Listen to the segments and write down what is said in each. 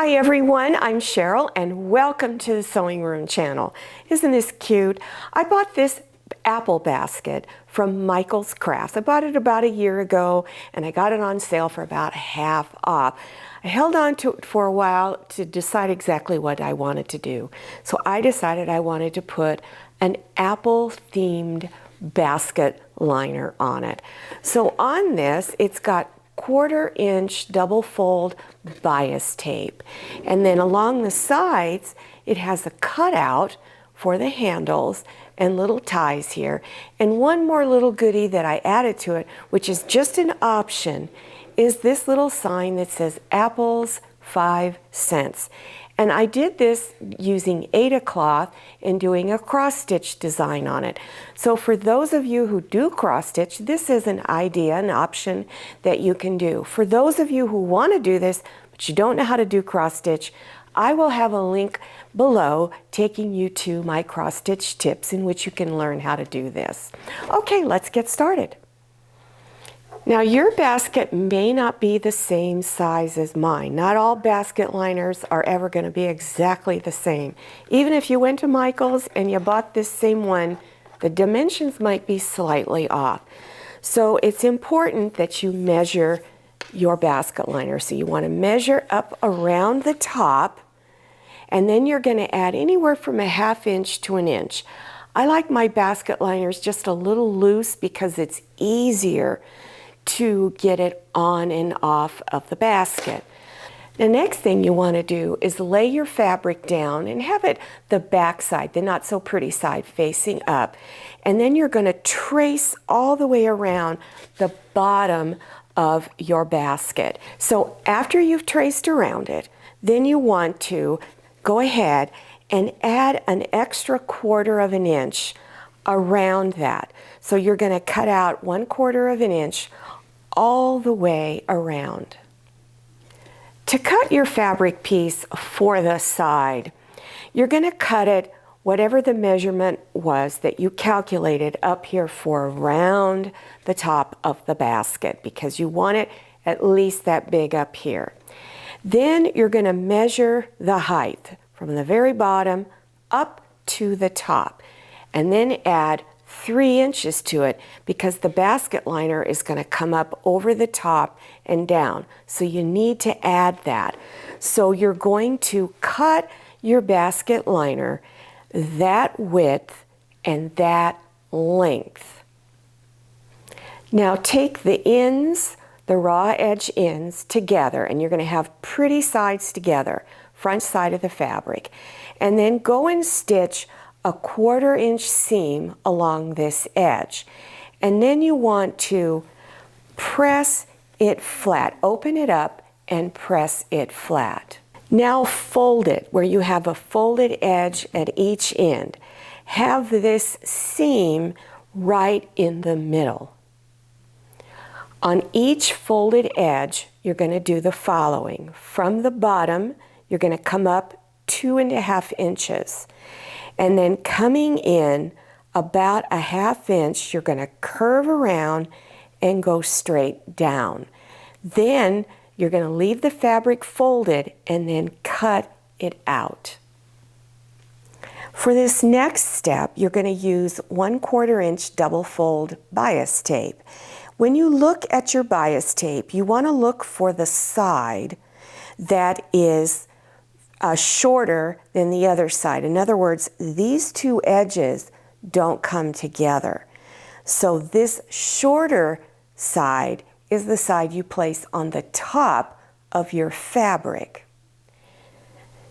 Hi everyone, I'm Cheryl and welcome to the Sewing Room channel. Isn't this cute? I bought this apple basket from Michael's Crafts. I bought it about a year ago and I got it on sale for about half off. I held on to it for a while to decide exactly what I wanted to do. So I decided I wanted to put an apple themed basket liner on it. So on this, it's got 1/4 inch double fold bias tape, and then along the sides it has a cutout for the handles and little ties here. And one more little goodie that I added to it, which is just an option, is this little sign that says apples 5 cents. And I did this using Aida cloth and doing a cross stitch design on it. So for those of you who do cross stitch, this is an idea, an option that you can do. For those of you who want to do this, but you don't know how to do cross stitch, I will have a link below taking you to my cross stitch tips in which you can learn how to do this. Okay, let's get started. Now your basket may not be the same size as mine. Not all basket liners are ever going to be exactly the same. Even if you went to Michael's and you bought this same one, the dimensions might be slightly off. So it's important that you measure your basket liner. So you want to measure up around the top, and then you're going to add anywhere from a 1/2 inch to 1 inch. I like my basket liners just a little loose because it's easier to get it on and off of the basket. The next thing you want to do is lay your fabric down and have it the back side, the not so pretty side, facing up. And then you're going to trace all the way around the bottom of your basket. So after you've traced around it, then you want to go ahead and add an extra 1/4 of an inch around that. So you're going to cut out 1/4 of an inch all the way around. To cut your fabric piece for the side, you're going to cut it whatever the measurement was that you calculated up here for around the top of the basket, because you want it at least that big up here. Then you're going to measure the height from the very bottom up to the top, and then add 3 inches to it, because the basket liner is going to come up over the top and down. So you need to add that. So you're going to cut your basket liner that width and that length. Now take the ends, the raw edge ends together, and you're going to have pretty sides together, front side of the fabric. And then go and stitch a 1/4 inch seam along this edge. And then you want to press it flat. Open it up and press it flat. Now fold it where you have a folded edge at each end. Have this seam right in the middle. On each folded edge, you're going to do the following. From the bottom, you're going to come up 2.5 inches. And then coming in about a 1/2 inch, you're going to curve around and go straight down. Then you're going to leave the fabric folded and then cut it out. For this next step, you're going to use 1/4 inch double fold bias tape. When you look at your bias tape, you want to look for the side that is shorter than the other side. In other words, these two edges don't come together. So this shorter side is the side you place on the top of your fabric.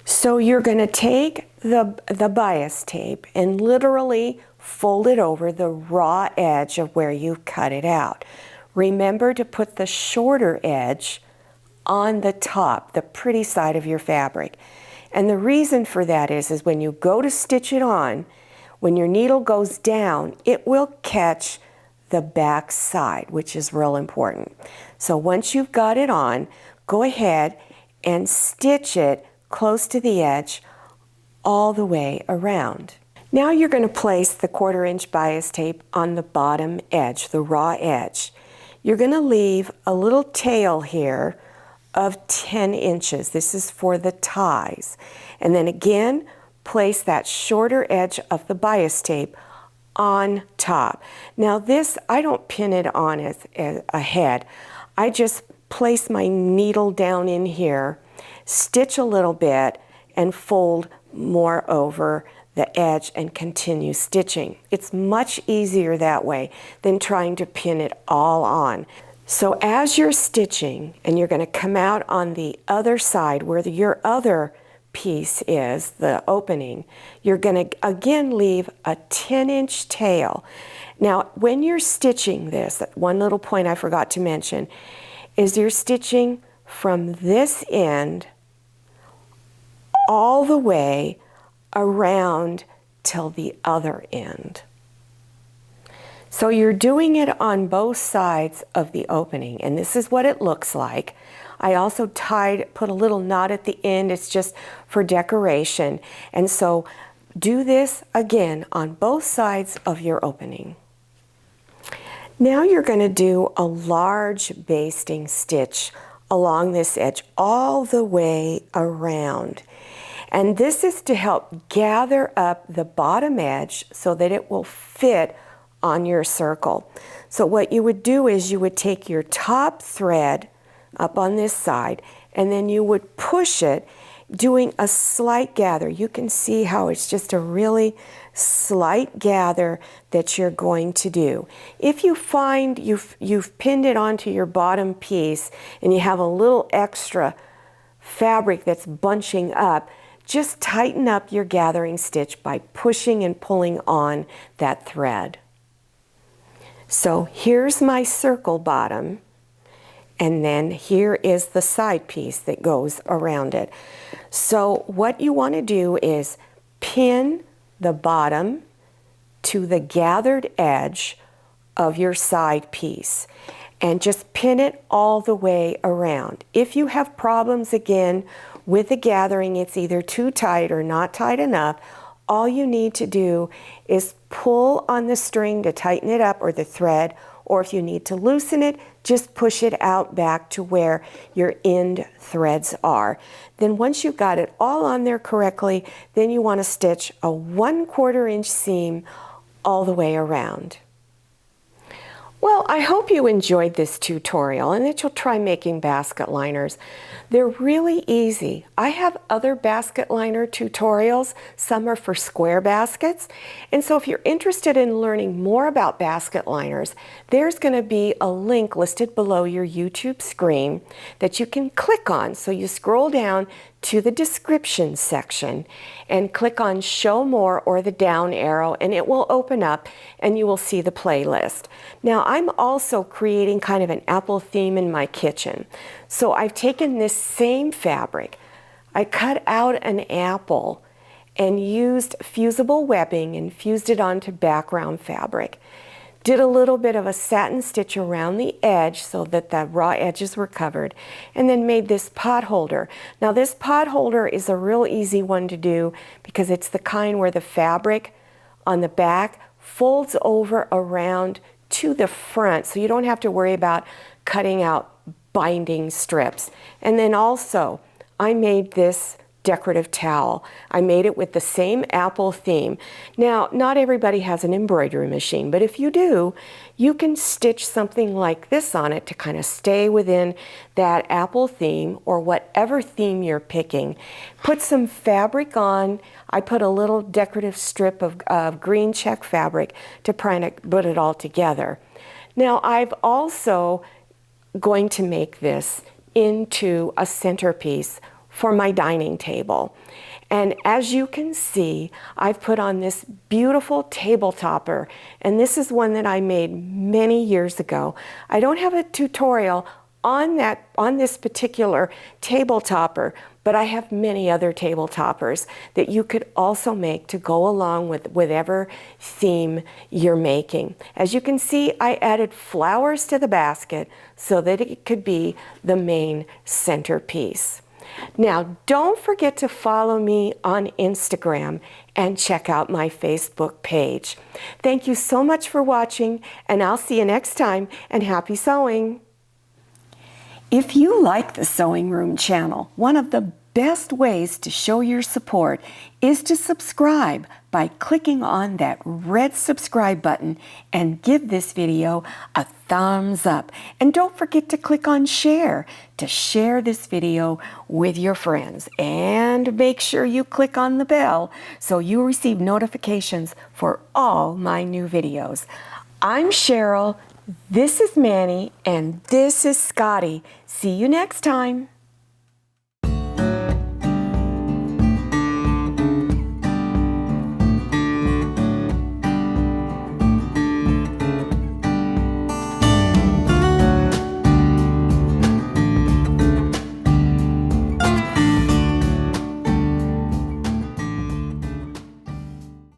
So you're going to take the bias tape and literally fold it over the raw edge of where you cut it out. Remember to put the shorter edge on the top, the pretty side of your fabric. And the reason for that is when you go to stitch it on, when your needle goes down, it will catch the back side, which is real important. So once you've got it on, go ahead and stitch it close to the edge all the way around. Now you're going to place the 1/4 inch bias tape on the bottom edge, the raw edge. You're going to leave a little tail here of 10 inches. This is for the ties. And then again, place that shorter edge of the bias tape on top. Now this, I don't pin it on as a head. I just place my needle down in here, stitch a little bit, and fold more over the edge and continue stitching. It's much easier that way than trying to pin it all on. So as you're stitching, and you're going to come out on the other side where your other piece is, the opening, you're going to again leave a 10-inch tail. Now when you're stitching this, one little point I forgot to mention is you're stitching from this end all the way around till the other end. So you're doing it on both sides of the opening, and this is what it looks like. I also put a little knot at the end. It's just for decoration. And so do this again on both sides of your opening. Now you're going to do a large basting stitch along this edge all the way around. And this is to help gather up the bottom edge so that it will fit on your circle. So what you would do is you would take your top thread up on this side, and then you would push it, doing a slight gather. You can see how it's just a really slight gather that you're going to do. If you find you've pinned it onto your bottom piece and you have a little extra fabric that's bunching up, just tighten up your gathering stitch by pushing and pulling on that thread. So here's my circle bottom, and then here is the side piece that goes around it. So what you want to do is pin the bottom to the gathered edge of your side piece and just pin it all the way around. If you have problems again with the gathering, it's either too tight or not tight enough, all you need to do is pull on the string to tighten it up, or the thread, or if you need to loosen it, just push it out back to where your end threads are. Then once you've got it all on there correctly, then you want to stitch a 1/4 inch seam all the way around. Well, I hope you enjoyed this tutorial and that you'll try making basket liners. They're really easy. I have other basket liner tutorials. Some are for square baskets. And so if you're interested in learning more about basket liners, there's going to be a link listed below your YouTube screen that you can click on. So you scroll down to the description section and click on Show More or the down arrow, and it will open up and you will see the playlist. Now I'm also creating kind of an apple theme in my kitchen. So I've taken this same fabric, I cut out an apple and used fusible webbing and fused it onto background fabric. Did a little bit of a satin stitch around the edge so that the raw edges were covered, and then made this pot holder. Now this pot holder is a real easy one to do because it's the kind where the fabric on the back folds over around to the front, so you don't have to worry about cutting out binding strips. And then also I made this decorative towel. I made it with the same apple theme. Now, not everybody has an embroidery machine, but if you do, you can stitch something like this on it to kind of stay within that apple theme or whatever theme you're picking. Put some fabric on. I put a little decorative strip of green check fabric to kind of put it all together. Now, I've also going to make this into a centerpiece for my dining table. And as you can see, I've put on this beautiful table topper, and this is one that I made many years ago. I don't have a tutorial on this particular table topper, but I have many other table toppers that you could also make to go along with whatever theme you're making. As you can see, I added flowers to the basket so that it could be the main centerpiece. Now, don't forget to follow me on Instagram and check out my Facebook page. Thank you so much for watching, and I'll see you next time, and happy sewing! If you like the Sewing Room channel, one of the best ways to show your support is to subscribe by clicking on that red subscribe button and give this video a thumbs up. And don't forget to click on share to share this video with your friends. And make sure you click on the bell so you receive notifications for all my new videos. I'm Cheryl, this is Manny, and this is Scotty. See you next time.